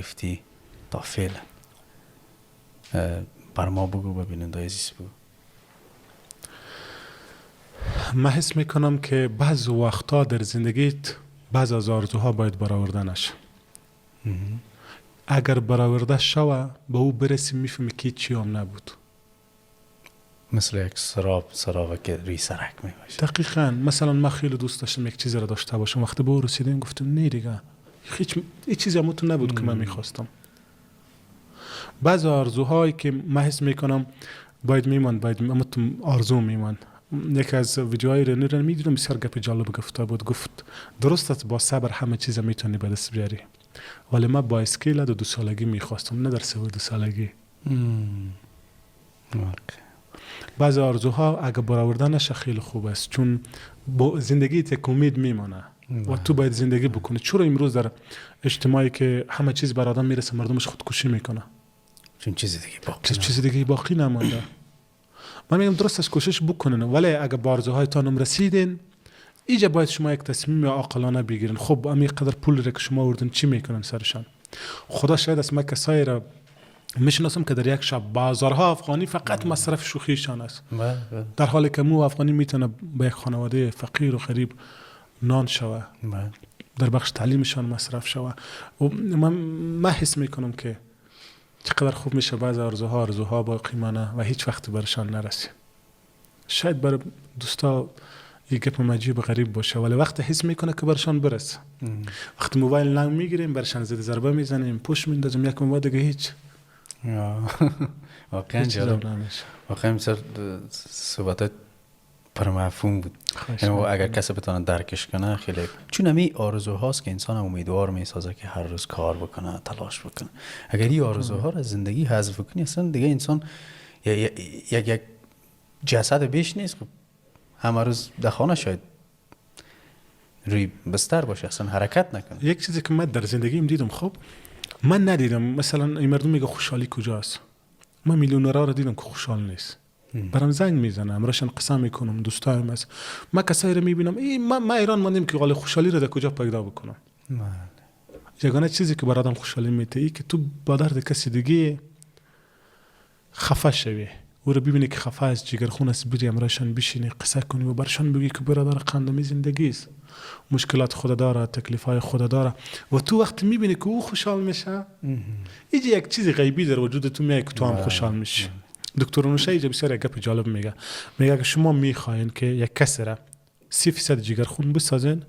گفتی تا فعلا بر ما بگو، ببیننده عزیز بگو. من حس میکنم که بعض وقتا در زندگیت بعض از آرزوها باید برآوردنش. اگر برآورده شوه به او برسی میفهمی که چی هم نبود. مثل یک سراب که روی سرک میباشه. دقیقاً. مثلا من خیلی دوست داشتم یک چیزی را داشته باشم، وقتی به او رسیدم گفتم نه دیگه هیچ چیزی هم تو نبود که من میخواستم. بعض آرزوهایی که من حس میکنم باید میماند، باید آرزو میماند. یک از ویدیوهای رنو میدیدم بسیار گپ جالب گفته بود. گفت درست است با صبر همه چیز میتونی به دست بیاری، ولی من با اسکیل 2 سالگی میخواستم، نه در 2 سالگی. بعض آرزوها اگه برآوردنش خیلی خوب است، چون با زندگی یک امید میمانه و تو باید زندگی بکنی. چرا امروز در اجتماعی که همه چیز بر آدم میرسه مردمش خودکشی میکنه؟ چون چیز دیگه باقی نمانده. من میگم درستش کوشش بکنن، ولی اگه با آرزوهای تانم رسیدین اینجا باید شما یک تصمیم عاقلانه بگیرین. خب امی قدر پول را که شما آوردین چی میکنن سرشان؟ خدا شاید است من کسایی را میشناسم که در یک شب بازارها افغانی فقط مصرف شوخیشان است، در حالی که مو افغانی میتونه به یک خانواده فقیر و غریب نان شوه، در بخش تعلیمشان مصرف شوه. و من حس میکنم که چقدر خوب میشه بعض آرزوها باقی مانه و هیچ وقت برشان نرسی. شاید برای دوستا یه گپ عجیب و غریب باشه، ولی وقت حس میکنه که برشان برسه. وقتی موبایل نام میگیریم برشان زد ضربه میزنیم، پوش میندازیم، یک موبایل دیگه هیچ. واقعا جالب نمیشه. واقعا صحبتات پر مفهوم بود. یعنی اگر کسی بتونه درکش کنه خیلی، چون همین آرزوهاست که انسان امیدوار میسازه که هر روز کار بکنه، تلاش بکنه. اگر این آرزوها را زندگی حذف کنی اصلا دیگه انسان یک جسد بیش نیست. همه روز در خانه شاید روی بستر باشه، اصلا حرکت نکنه. یک چیزی که من در زندگیم دیدم، خب من ندیدم، مثلا این مردم میگه خوشحالی کجاست؟ من میلیونرها رو دیدم که خوشحال نیست. برام زنگ میزنم، راشن قسم میکنم، دوستایم است. من کسایی رو میبینم من ایران ماندم که قال خوشحالی رو در کجا پیدا بکنم؟ یگانه چیزی که برادم خوشحالی میده ای که تو با درد کسی دیگه خفه شوی، او رو ببینی که خفه است، جگرخون است، بری امراشان بشینی قصه کنی و برشان بگی که برادر قندمی زندگی است، مشکلات خود داره، تکلیفای خود داره، و تو وقتی میبینی که او خوشحال میشه اینجا یک چیز غیبی در وجود تو میاد که تو هم خوشحال میشی. دکتر نوشه اینجا بسیار یک گپ جالب میگه که شما میخواین که یک کسی را 30% جگرخون بسازین،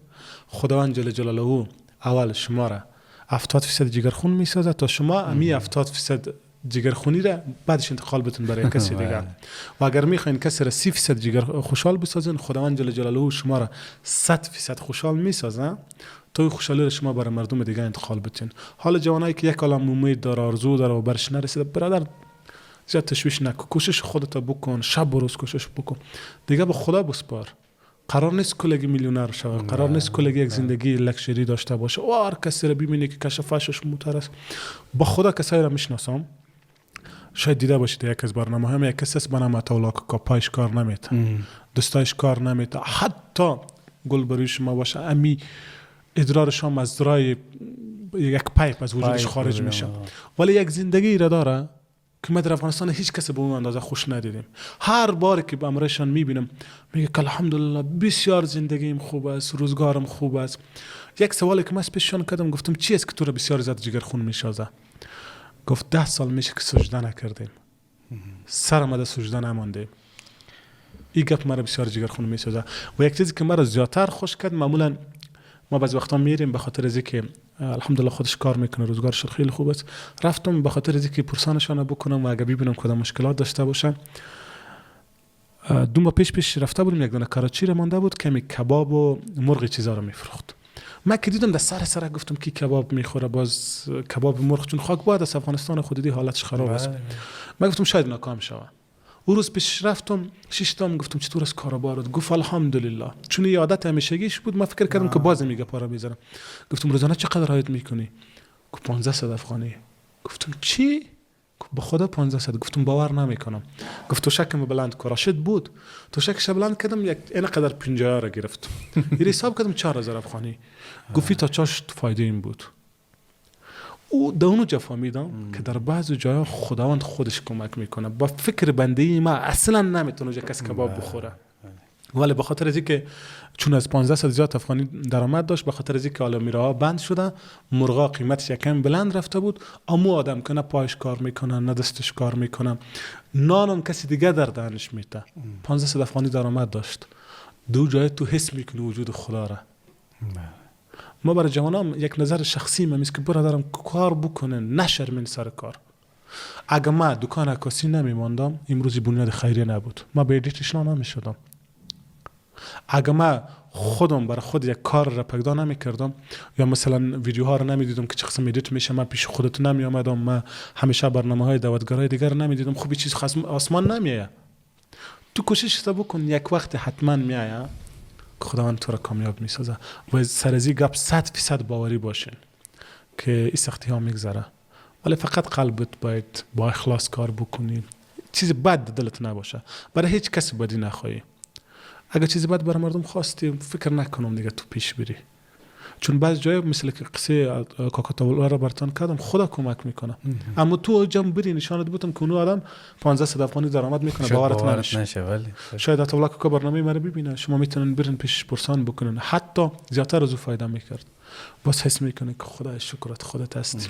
خداوند جل جلاله اول شما را 70% جگرخون میسازه تا شما امی 70% جگرخونی را بعدش انتقال بتون برای کسی دیگه. و اگر میخواین کسی را 30% جگر خوشحال بسازین، خداوند جل جلاله شما را 100% خوشحال میسازه تا خوشحالی را شما برای مردم دیگه انتقال بتین. حالا جوانایی که یک عالم امید داره، آرزو داره و برش نرسیده، برادر زیاد تشویش نکن، کوشش خودت بکن، شب و روز کوشش بکن، دیگه به خدا بسپار. قرار نیست کلگی میلیونر شوه، قرار نیست کلگی یک زندگی لکشری داشته باشه و هر کسی را ببینی که کشفش موتر است. با خدا کسایی را میشناسم، شاید دیده باشید یک از برنامه هم یک کسی است به نام عطاالله که پایش کار نمیته، دستایش کار نمیته، حتی گل بروی شما باشه امی ادرارش هم از رای یک پایپ از وجودش خارج میشه، ولی یک زندگی را داره که ما در افغانستان هیچ کسی به اون اندازه خوش ندیدیم. هر بار که به امرشان میبینم میگه که الحمدلله بسیار زندگیم خوب است، روزگارم خوب است. یک سوالی که من پیششان کردم، گفتم چی است که تو را بسیار زیاد جگرخون میسازه؟ گفت 10 سال میشه که سجده نکردیم، سرم در سجده نمانده. این گپ مرا بسیار جگرخون میسازه. و یک چیزی که مرا زیادتر خوش کرد، معمولا ما بعضی وقتا میریم به خاطر از اینکه الحمدلله خودش کار میکنه، روزگارش خیلی خوب است، رفتم به خاطر از اینکه پرسانشان بکنم و اگه ببینم کدام مشکلات داشته باشن. 2 ماه پیش رفته بودم، یک دونه کراچی را مانده بود، کمی کباب و مرغ چیزا رو میفروخت. من که دیدم در سر گفتم کی کباب میخوره، باز کباب مرغ، چون خاک بعد از افغانستان خودی حالتش خراب است. من گفتم شاید ناکام شوم. اون روز پیش رفتم 6 تا گفتم چطور است کاروبارت؟ گفت الحمدلله. چون این عادت همیشگیش بود، من فکر کردم که باز میگه پارا میذارم. گفتم روزانه چقدر عاید میکنی؟ گفت 1500 افغانی. گفتم چی؟ گفت به خدا 1500. گفتم باور نمیکنم. گفت تو شکم بلند کن. راشد بود. تو شکش بلند کردم یک این قدر 50 را گرفت. این حساب کردم 4000 افغانی. گفت تا چاش فایده این بود. او در اونجا فهمیدم که در بعض جاها خداوند خودش کمک میکنه. با فکر بنده ما اصلا نمیتونه اونجا کس کباب بخوره، ولی به خاطر از اینکه چون از 15 سال زیاد افغانی درآمد داشت، به خاطر از اینکه حالا میراها بند شده، مرغا قیمتش یکم بلند رفته بود، اما آدم که نه پایش کار میکنه نه دستش کار میکنه، نانم کسی دیگه در دهنش میته. 15 سال افغانی درآمد داشت. دو جای تو حس میکنی وجود خدا را. ما برای جوانام یک نظر شخصی من است که برادرم کار بکنن، نشرمین سر کار. اگه ما دکان عکاسی نمیماندم امروزی بنیاد خیریه نبود، ما به ادیتش نمیشدم. اگه ما خودم برای خود یک کار را پیدا نمیکردم یا مثلا ویدیوها رو نمیدیدم که چه قسم ادیت میشه، من پیش خودت نمی آمدم، من همیشه برنامه‌های دعوتگرای دیگر نمیدیدم، خب چیز خاص آسمان نمیایه. تو کوشش تا بکن، یک وقت حتما میایه که خداوند تو را کامیاب میسازه. و سر از این گپ 100% باوری باشین که این سختی ها میگذره، ولی فقط قلبت باید با اخلاص کار بکنی، چیز بد دلت نباشه، برای هیچ کسی بدی نخواهی. اگر چیزی بد برای مردم خواستی فکر نکنم دیگه تو پیش بری، چون بعض جای مثل که قصه کاکاتاولا را براتون کردم خدا کمک میکنه. اما تو جمع بری نشانت بدم که اون آدم 15 صد افغانی درآمد میکنه، باورت نشه. ولی شاید اتولا که برنامه ما رو ببینه، شما میتونن برین پیش پرسان بکنن، حتی زیادتر از او فایده میکرد. بس حس میکنه که خدا شکرت خودت هستی.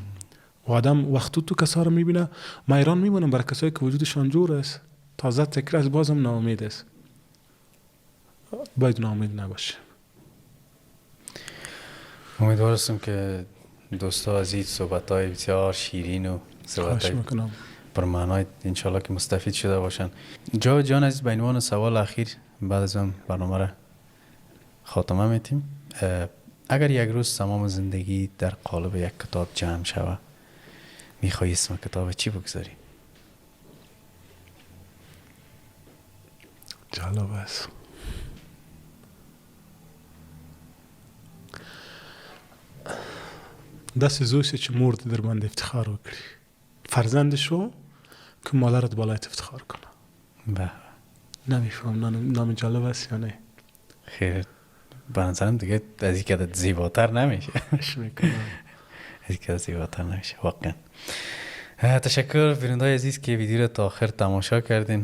و آدم وقتی تو کسا رو میبینه، ما ایران میمونم برای کسایی که وجودشان جور است، تازه تکرار از بازم ناامید است. باید ناامید نباشه. امیدوار هستم که دوستا عزیز صحبت‌های بسیار شیرین و صحبت‌های پرمعنای انشالله که مستفید شده باشن. جاوید جان عزیز، به عنوان سوال اخیر بعد از اون برنامه را خاتمه میتیم، اگر یک روز تمام زندگی در قالب یک کتاب جمع شود، میخوای اسم کتاب چی بگذاری؟ جالب است. دست زویست چه مرد در بند افتخار وکری، فرزندشو که مادرت بالایت افتخار کنه. نمیفهم نام جالب است یا نه؟ خیر، به نظرم دیگه از این که زیباتر نمیشه. میکنم از این که زیباتر نمیشه واقعا. تشکر بیننده‌های عزیز که ویدیو رو تا آخر تماشا کردین.